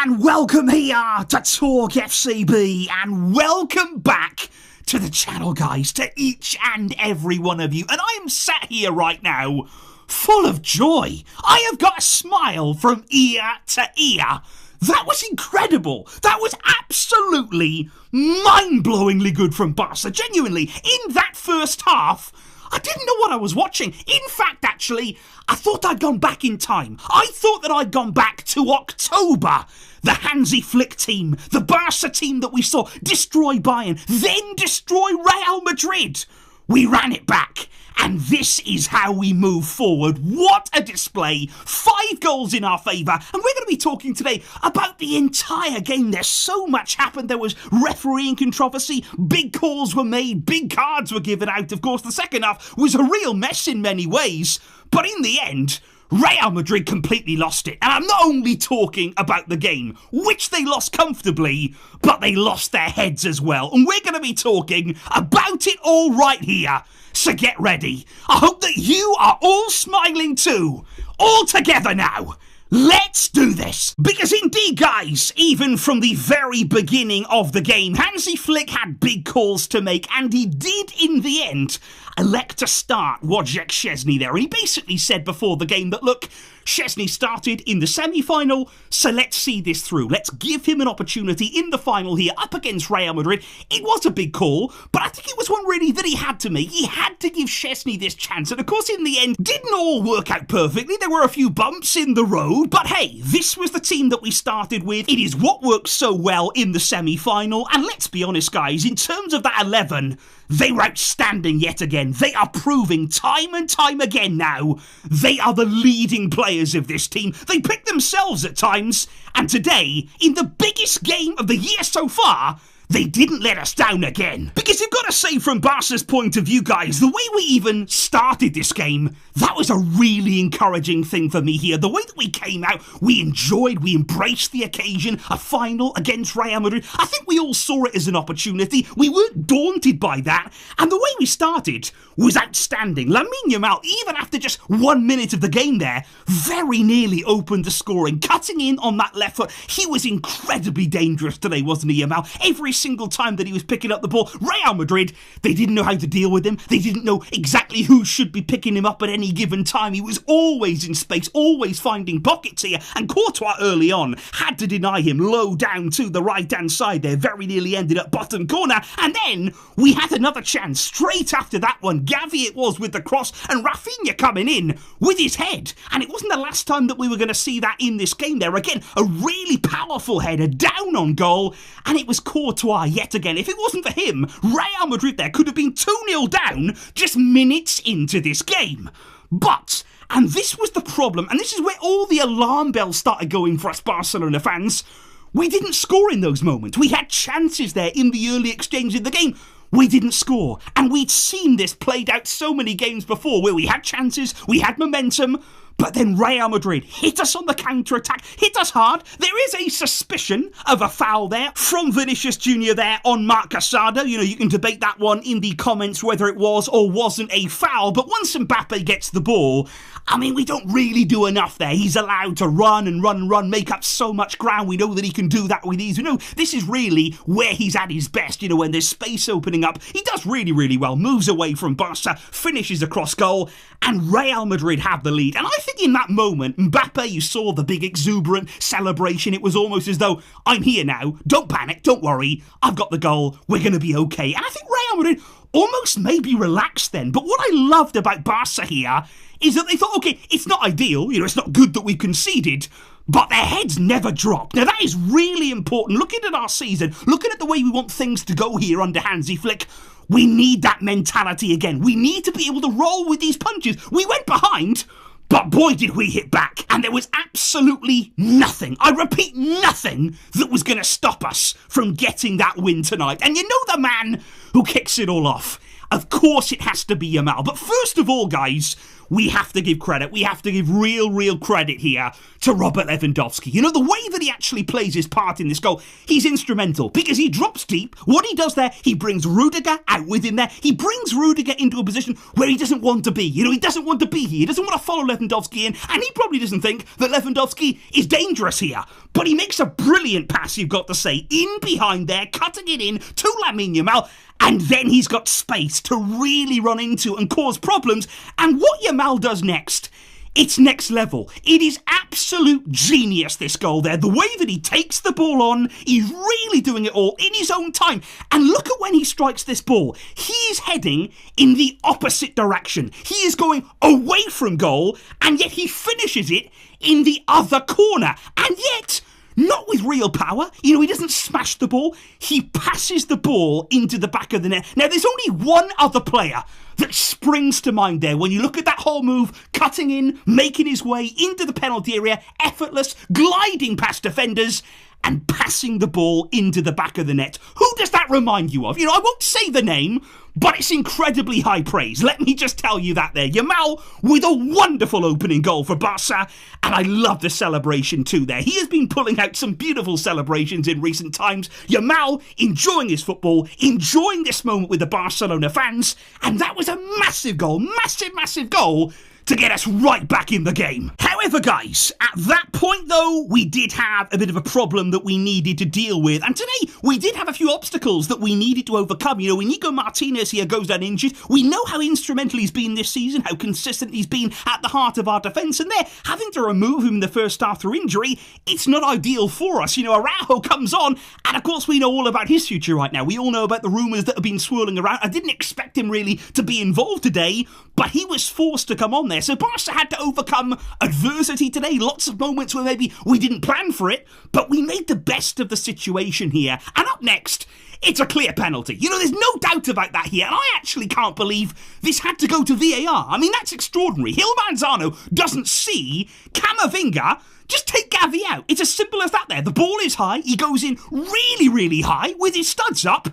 and welcome here to Talk FCB, and welcome back to the channel, guys, to each and every one of you. And I am sat here right now full of joy. I have got a smile from ear to ear. That was incredible. That was absolutely mind-blowingly good from Barca. Genuinely, in that first half, I didn't know what I was watching. In fact, actually, I thought I'd gone back in time. I thought that I'd gone back to October. The Hansi Flick team, the Barca team that we saw destroy Bayern, then destroy Real Madrid. We ran it back. And this is how we move forward. What a display. 5 goals in our favour. And we're going to be talking today about the entire game. There's so much happened. There was refereeing controversy. Big calls were made. Big cards were given out. Of course, the second half was a real mess in many ways. But in the end, Real Madrid completely lost it. And I'm not only talking about the game, which they lost comfortably, but they lost their heads as well. And we're going to be talking about it all right here. So get ready. I hope that you are all smiling too. All together now. Let's do this. Because indeed, guys, even from the very beginning of the game, Hansi Flick had big calls to make, and he did, in the end, elect to start Wojciech Szczesny there. And he basically said before the game that, look, Szczesny started in the semi-final, so let's see this through. Let's give him an opportunity in the final here up against Real Madrid. It was a big call, but I think it was one really that he had to make. He had to give Szczesny this chance, and of course in the end, didn't all work out perfectly. There were a few bumps in the road, but hey, this was the team that we started with. It is what worked so well in the semi-final, and let's be honest, guys, in terms of that 11, they were outstanding yet again. They are proving time and time again now they are the leading players of this team. They pick themselves at times, and today, in the biggest game of the year so far, they didn't let us down again. Because you've got to say, from Barca's point of view, guys, the way we even started this game, that was a really encouraging thing for me here. The way that we came out, we enjoyed, we embraced the occasion, a final against Real Madrid. I think we all saw it as an opportunity. We weren't daunted by that. And the way we started was outstanding. Lamine Yamal, even after just 1 minute of the game there, very nearly opened the scoring. Cutting in on that left foot, he was incredibly dangerous today, wasn't he, Yamal? Every single time that he was picking up the ball, Real Madrid, they didn't know how to deal with him. They didn't know exactly who should be picking him up at any given time. He was always in space, always finding pockets here, and Courtois early on had to deny him low down to the right-hand side there. Very nearly ended up bottom corner, and then we had another chance straight after that one. Gavi it was with the cross, and Rafinha coming in with his head, and it wasn't the last time that we were going to see that in this game there. Again, a really powerful header down on goal, and it was Courtois yet again. If it wasn't for him, Real Madrid there could have been 2-0 down just minutes into this game. But, and this was the problem, and this is where all the alarm bells started going for us Barcelona fans, we didn't score in those moments. We had chances there in the early exchange in the game. We didn't score, and we'd seen this played out so many games before where we had chances, we had momentum, but then Real Madrid hit us on the counter-attack, hit us hard. There is a suspicion of a foul there from Vinicius Jr. there on Marc Casado. You know, you can debate that one in the comments whether it was or wasn't a foul, but once Mbappe gets the ball, I mean, we don't really do enough there. He's allowed to run and run and run, make up so much ground. We know that he can do that with ease. We know this is really where he's at his best. You know, when there's space opening up, he does really, really well. Moves away from Barca, finishes across goal, and Real Madrid have the lead. And I think in that moment, Mbappe, you saw the big exuberant celebration. It was almost as though, I'm here now. Don't panic. Don't worry. I've got the goal. We're going to be okay. And I think Real Madrid almost maybe relaxed then. But what I loved about Barca here is that they thought, okay, it's not ideal, you know, it's not good that we conceded, but their heads never drop. Now that is really important. Looking at our season, looking at the way we want things to go here under Hansi Flick, we need that mentality again. We need to be able to roll with these punches. We went behind, but boy did we hit back, and there was absolutely nothing, I repeat nothing, that was going to stop us from getting that win tonight. And you know the man who kicks it all off? Of course it has to be Yamal. But first of all, guys, we have to give credit. We have to give real credit here to Robert Lewandowski. You know, the way that he actually plays his part in this goal, he's instrumental because he drops deep. What he does there, he brings Rudiger out with him there. He brings Rudiger into a position where he doesn't want to be. You know, he doesn't want to be here. He doesn't want to follow Lewandowski in, and he probably doesn't think that Lewandowski is dangerous here. But he makes a brilliant pass, you've got to say, in behind there, cutting it in to Lamine Yamal. And then he's got space to really run into and cause problems. And what Yamal does next, it's next level. It is absolute genius, this goal there. The way that he takes the ball on, he's really doing it all in his own time. And look at when he strikes this ball. He is heading in the opposite direction. He is going away from goal, and yet he finishes it in the other corner. And yet, not with real power. You know, he doesn't smash the ball. He passes the ball into the back of the net. Now, there's only one other player that springs to mind there. When you look at that whole move, cutting in, making his way into the penalty area, effortless, gliding past defenders, and passing the ball into the back of the net. Who does that remind you of? You know, I won't say the name, but it's incredibly high praise. Let me just tell you that there. Yamal with a wonderful opening goal for Barca, and I love the celebration too there. He has been pulling out some beautiful celebrations in recent times. Yamal enjoying his football, enjoying this moment with the Barcelona fans, and that was a massive goal, massive goal to get us right back in the game. However, guys, at that point though, we did have a bit of a problem that we needed to deal with. And today, we did have a few obstacles that we needed to overcome. You know, Inigo Martinez here goes down injured. We know how instrumental he's been this season, how consistent he's been at the heart of our defence. And there, having to remove him in the first half through injury, it's not ideal for us. You know, Araujo comes on, and of course we know all about his future right now. We all know about the rumours that have been swirling around. I didn't expect him really to be involved today, but he was forced to come on there. So Barca had to overcome adversity today. Lots of moments where maybe we didn't plan for it, but we made the best of the situation here. And up next, it's a clear penalty. You know, there's no doubt about that here. And I actually can't believe this had to go to VAR. I mean, that's extraordinary. Gil Manzano doesn't see Camavinga just take Gavi out. It's as simple as that there. The ball is high. He goes in really high with his studs up,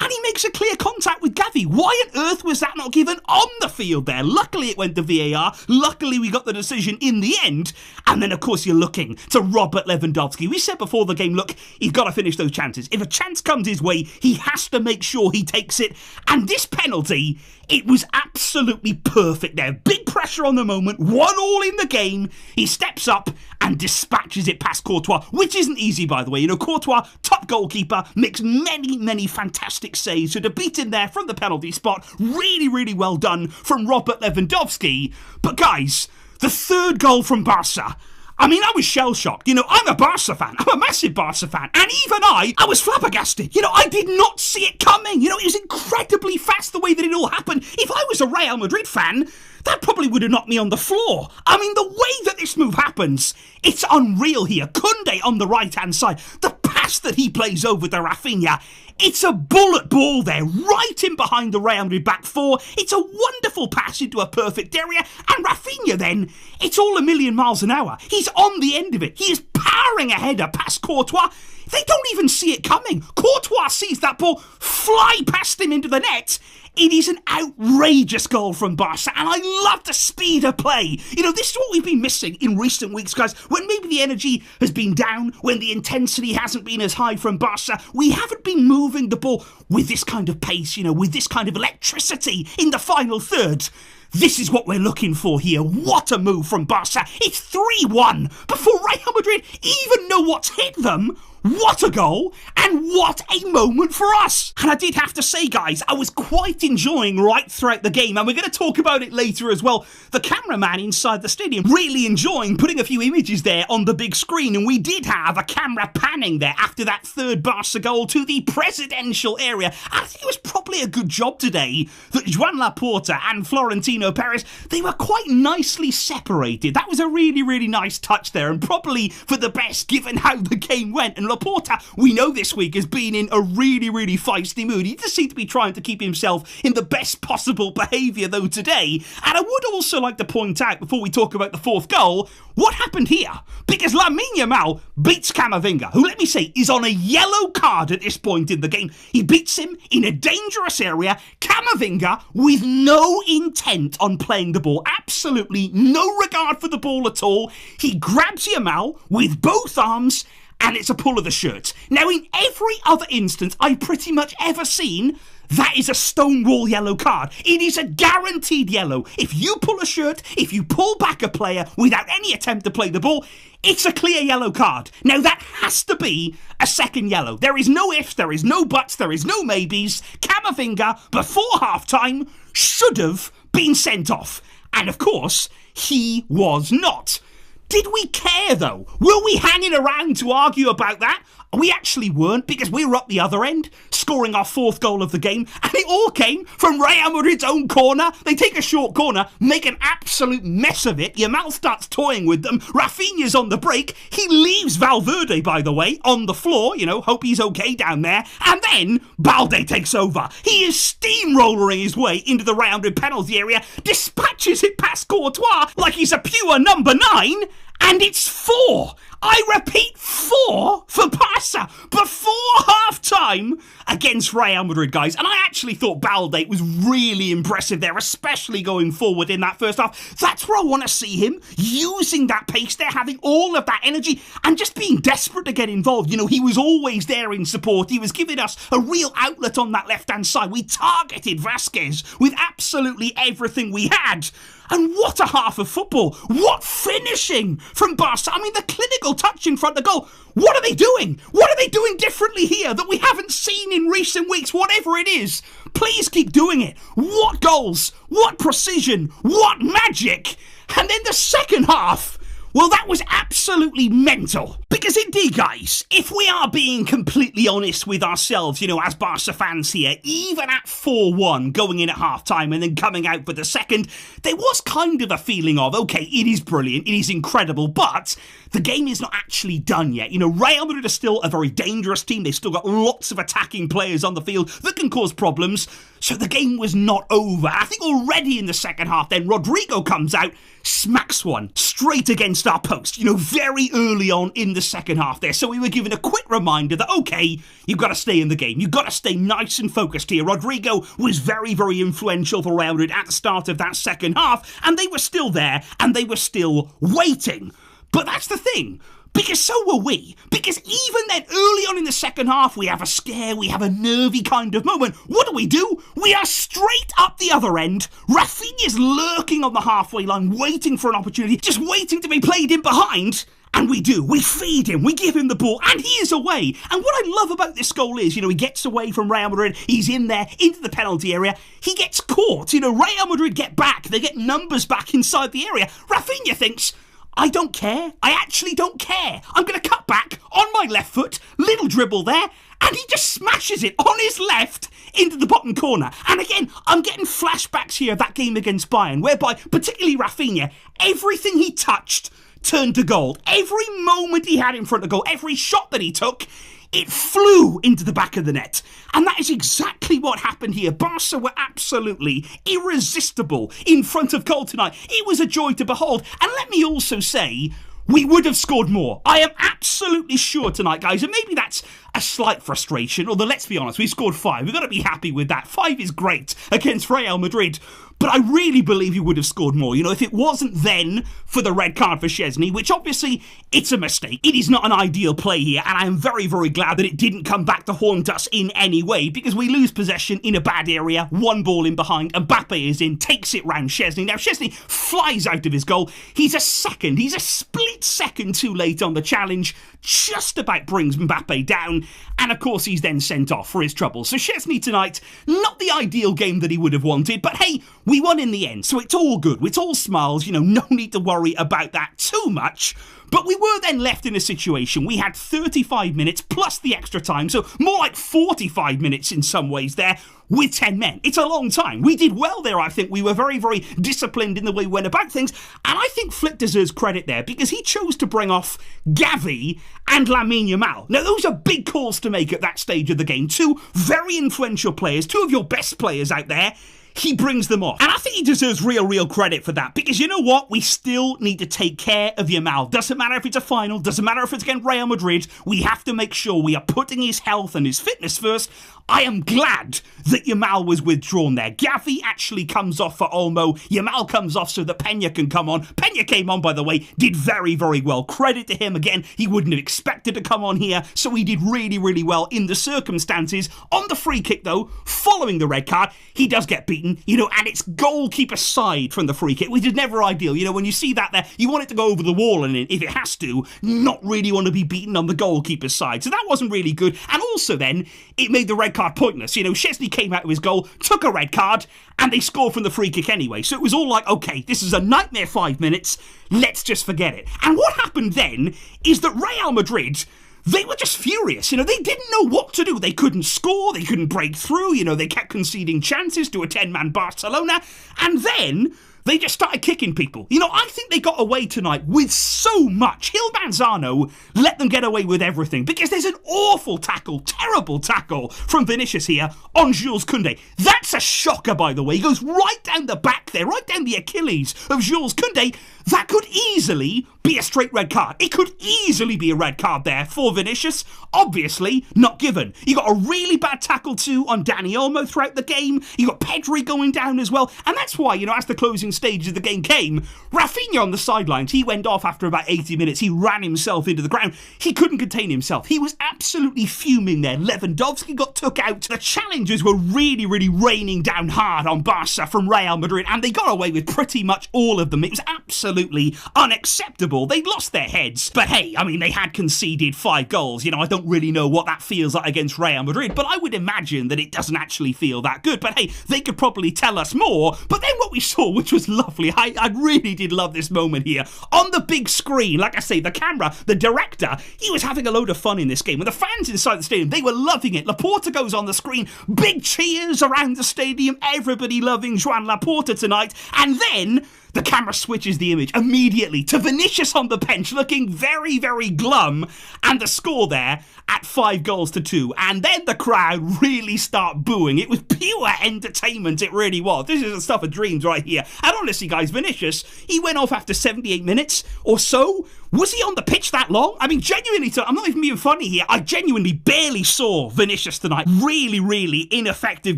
and he makes a clear contact with Gavi. Why on earth was that not given on the field there? Luckily, it went to VAR. Luckily, we got the decision in the end. And then, of course, you're looking to Robert Lewandowski. We said before the game, look, he's got to finish those chances. If a chance comes his way, he has to make sure he takes it. And this penalty, it was absolutely perfect there. Big pressure on the moment, 1-1 in the game. He steps up and dispatches it past Courtois, which isn't easy, by the way. You know, Courtois, top goalkeeper, makes many fantastic saves. So to beat him there from the penalty spot, really well done from Robert Lewandowski. But guys, the third goal from Barca, I mean, I was shell-shocked. You know, I'm a Barca fan. I'm a massive Barca fan. And even I was flabbergasted. You know, I did not see it coming. You know, it was incredibly fast the way that it all happened. If I was a Real Madrid fan, that probably would have knocked me on the floor. I mean, the way that this move happens, it's unreal here. Koundé on the right-hand side. The pass that he plays over to Rafinha, it's a bullet ball there, right in behind the Real Madrid back four. It's a wonderful pass into a perfect area. And Rafinha then, it's all a million miles an hour. He's on the end of it. He is powering a header past Courtois. They don't even see it coming. Courtois sees that ball fly past him into the net. It is an outrageous goal from Barca, and I love the speed of play. You know, this is what we've been missing in recent weeks, guys. When maybe the energy has been down, when the intensity hasn't been as high from Barca, we haven't been moving the ball with this kind of pace, you know, with this kind of electricity in the final third. This is what we're looking for here. What a move from Barca. It's 3-1 before Real Madrid even know what's hit them. What a goal, and what a moment for us. And I did have to say, guys, I was quite enjoying right throughout the game, and we're going to talk about it later as well. The cameraman inside the stadium really enjoying putting a few images there on the big screen, and we did have a camera panning there after that third Barca goal to the presidential area. And I think it was probably a good job today that Joan Laporta and Florentino Florentino Perez, they were quite nicely separated. That was a really, really nice touch there, and probably for the best given how the game went. And Laporta, we know this week, has been in a really, really feisty mood. He just seemed to be trying to keep himself in the best possible behaviour, though, today. And I would also like to point out, before we talk about the fourth goal, what happened here? Because Lamine Yamal beats Camavinga, who, let me say, is on a yellow card at this point in the game. He beats him in a dangerous area. Camavinga, with no intent on playing the ball, absolutely no regard for the ball at all. He grabs Yamal with both arms, and it's a pull of the shirt. Now, in every other instance I've pretty much ever seen, that is a stonewall yellow card. It is a guaranteed yellow. If you pull a shirt, if you pull back a player without any attempt to play the ball, it's a clear yellow card. Now, that has to be a second yellow. There is no ifs, there is no buts, there is no maybes. Camavinga, before half-time, should have been sent off. And, of course, he was not. Did we care, though? Were we hanging around to argue about that? We actually weren't, because we were up the other end, scoring our fourth goal of the game, and it all came from Real Madrid's own corner. They take a short corner, make an absolute mess of it. Yamal starts toying with them. Rafinha's on the break. He leaves Valverde, by the way, on the floor. Hope he's okay down there. And then Balde takes over. He is steamrolling his way into the Real Madrid penalty area, dispatches it past Courtois like he's a pure number 9, and it's 4. I repeat, 4 for Barca before half-time against Real Madrid, guys. And I actually thought Balde was really impressive there, especially going forward in that first half. That's where I want to see him, using that pace there, having all of that energy, and just being desperate to get involved. He was always there in support. He was giving us a real outlet on that left-hand side. We targeted Vasquez with absolutely everything we had. And what a half of football. What finishing from Barca. I mean, the clinical touch in front of goal. What are they doing? What are they doing differently here that we haven't seen in recent weeks? Whatever it is, please keep doing it. What goals? What precision? What magic? And then the second half, well, that was absolutely mental. Because indeed, guys, if we are being completely honest with ourselves, as Barca fans here, even at 4-1 going in at half-time and then coming out for the second, there was kind of a feeling of, okay, it is brilliant, it is incredible, but the game is not actually done yet. Real Madrid are still a very dangerous team. They've still got lots of attacking players on the field that can cause problems. So the game was not over. I think already in the second half then, Rodrigo comes out, smacks one straight against our post, very early on in the second half there. So we were given a quick reminder that, okay, you've got to stay in the game. You've got to stay nice and focused here. Rodrigo was very, very influential for Real Madrid at the start of that second half, and they were still there, and they were still waiting. But that's the thing, because so were we. Because even then, early on in the second half, we have a scare, we have a nervy kind of moment. What do? We are straight up the other end. Rafinha's lurking on the halfway line, waiting for an opportunity, just waiting to be played in behind. And we do. We feed him. We give him the ball. And he is away. And what I love about this goal is, he gets away from Real Madrid. He's in there, into the penalty area. He gets caught. Real Madrid get back. They get numbers back inside the area. Rafinha thinks, I don't care. I actually don't care. I'm going to cut back on my left foot, little dribble there, and he just smashes it on his left into the bottom corner. And again, I'm getting flashbacks here of that game against Bayern, whereby, particularly Rafinha, everything he touched turned to gold. Every moment he had in front of goal, every shot that he took, it flew into the back of the net. And that is exactly what happened here. Barca were absolutely irresistible in front of goal tonight. It was a joy to behold. And let me also say, we would have scored more. I am absolutely sure tonight, guys, and maybe that's a slight frustration, although let's be honest, we scored 5. We've got to be happy with that. 5 is great against Real Madrid. But I really believe he would have scored more. If it wasn't then for the red card for Szczesny, which obviously it's a mistake. It is not an ideal play here, and I am very, very glad that it didn't come back to haunt us in any way, because we lose possession in a bad area, one ball in behind, Mbappe is in, takes it round Szczesny. Now, Szczesny flies out of his goal. He's a split second too late on the challenge, just about brings Mbappe down, and of course he's then sent off for his trouble. So Szczesny tonight, not the ideal game that he would have wanted, but hey, we won in the end, so it's all good. It's all smiles, no need to worry about that too much. But we were then left in a situation. We had 35 minutes plus the extra time, so more like 45 minutes in some ways there, with 10 men. It's a long time. We did well there, I think. We were very, very disciplined in the way we went about things. And I think Flick deserves credit there because he chose to bring off Gavi and Lamine Yamal. Now, those are big calls to make at that stage of the game. Two very influential players, two of your best players out there. He brings them off. And I think he deserves real credit for that. Because you know what? We still need to take care of Yamal. Doesn't matter if it's a final. Doesn't matter if it's against Real Madrid. We have to make sure we are putting his health and his fitness first. I am glad that Yamal was withdrawn there. Gavi actually comes off for Olmo. Yamal comes off so that Peña can come on. Peña came on, by the way, did very well. Credit to him again. He wouldn't have expected to come on here, so he did really well in the circumstances. On the free kick, though, following the red card, he does get beaten, and it's goalkeeper side from the free kick, which is never ideal. When you see that there, you want it to go over the wall, and if it has to, not really want to be beaten on the goalkeeper's side. So that wasn't really good. And also then, it made the red card pointless. Szczesny came out of his goal, took a red card, and they scored from the free kick anyway. So it was all like, okay, this is a nightmare 5 minutes, let's just forget it. And what happened then is that Real Madrid, they were just furious. They didn't know what to do. They couldn't score, they couldn't break through, they kept conceding chances to a 10-man Barcelona, and then they just started kicking people. I think they got away tonight with so much. Gil Manzano let them get away with everything because there's an awful tackle, terrible tackle from Vinicius here on Jules Koundé. That's a shocker, by the way. He goes right down the back there, right down the Achilles of Jules Koundé. That could easily be a straight red card. It could easily be a red card there for Vinicius. Obviously, not given. You got a really bad tackle too on Dani Olmo throughout the game. You got Pedri going down as well. And that's why, as the closing stage of the game came, Rafinha on the sidelines, he went off after about 80 minutes. He ran himself into the ground. He couldn't contain himself. He was absolutely fuming there. Lewandowski got took out. The challenges were really raining down hard on Barca from Real Madrid, and they got away with pretty much all of them. It was absolutely unacceptable. They'd lost their heads. But hey, they had conceded 5 goals. I don't really know what that feels like against Real Madrid, but I would imagine that it doesn't actually feel that good. But hey, they could probably tell us more. But then what we saw, which was lovely, I really did love this moment here. On the big screen, like I say, the camera, the director, he was having a load of fun in this game. And the fans inside the stadium, they were loving it. Laporta goes on the screen, big cheers around the stadium, everybody loving Joan Laporta tonight. And then the camera switches the image immediately to Vinicius on the bench looking very glum, and the score there at 5-2. And then the crowd really start booing. It was pure entertainment, it really was. This is the stuff of dreams right here. And honestly, guys, Vinicius, he went off after 78 minutes or so. Was he on the pitch that long? Genuinely, I'm not even being funny here. I genuinely barely saw Vinicius tonight. Really ineffective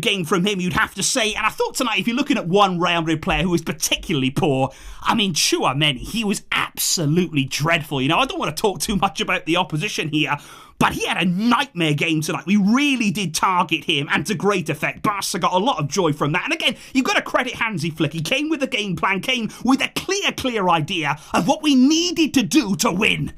game from him, you'd have to say. And I thought tonight, if you're looking at one Real Madrid player who was particularly poor, Tchouaméni, he was absolutely dreadful. I don't want to talk too much about the opposition here, but he had a nightmare game tonight. We really did target him, and to great effect. Barca got a lot of joy from that. And again, you've got to credit Hansi Flick. He came with a game plan, came with a clear idea of what we needed to do to win.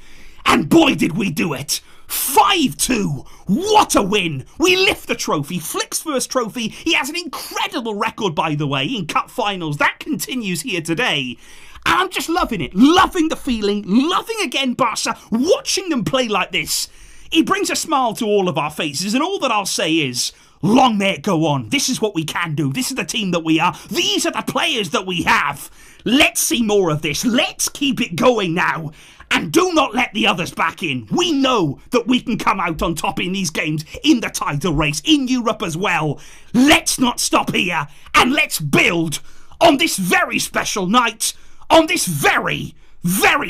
And boy, did we do it. 5-2. What a win. We lift the trophy. Flick's first trophy. He has an incredible record, by the way, in cup finals. That continues here today. And I'm just loving it. Loving the feeling. Loving again Barca. Watching them play like this. It brings a smile to all of our faces. And all that I'll say is, long may it go on. This is what we can do. This is the team that we are. These are the players that we have. Let's see more of this. Let's keep it going now. And do not let the others back in. We know that we can come out on top in these games, in the title race, in Europe as well. Let's not stop here, and let's build on this very special night, on this very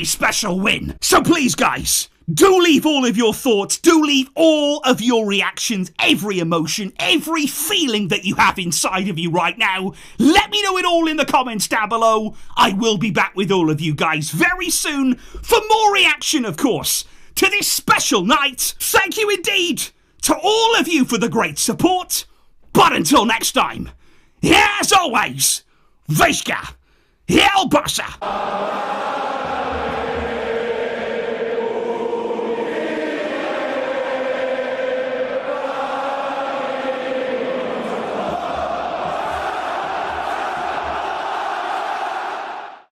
special win. So please, guys, do leave all of your thoughts, do leave all of your reactions, every emotion, every feeling that you have inside of you right now. Let me know it all in the comments down below. I will be back with all of you guys very soon for more reaction, of course, to this special night. Thank you indeed to all of you for the great support. But until next time, as always, Vejka, El Barca.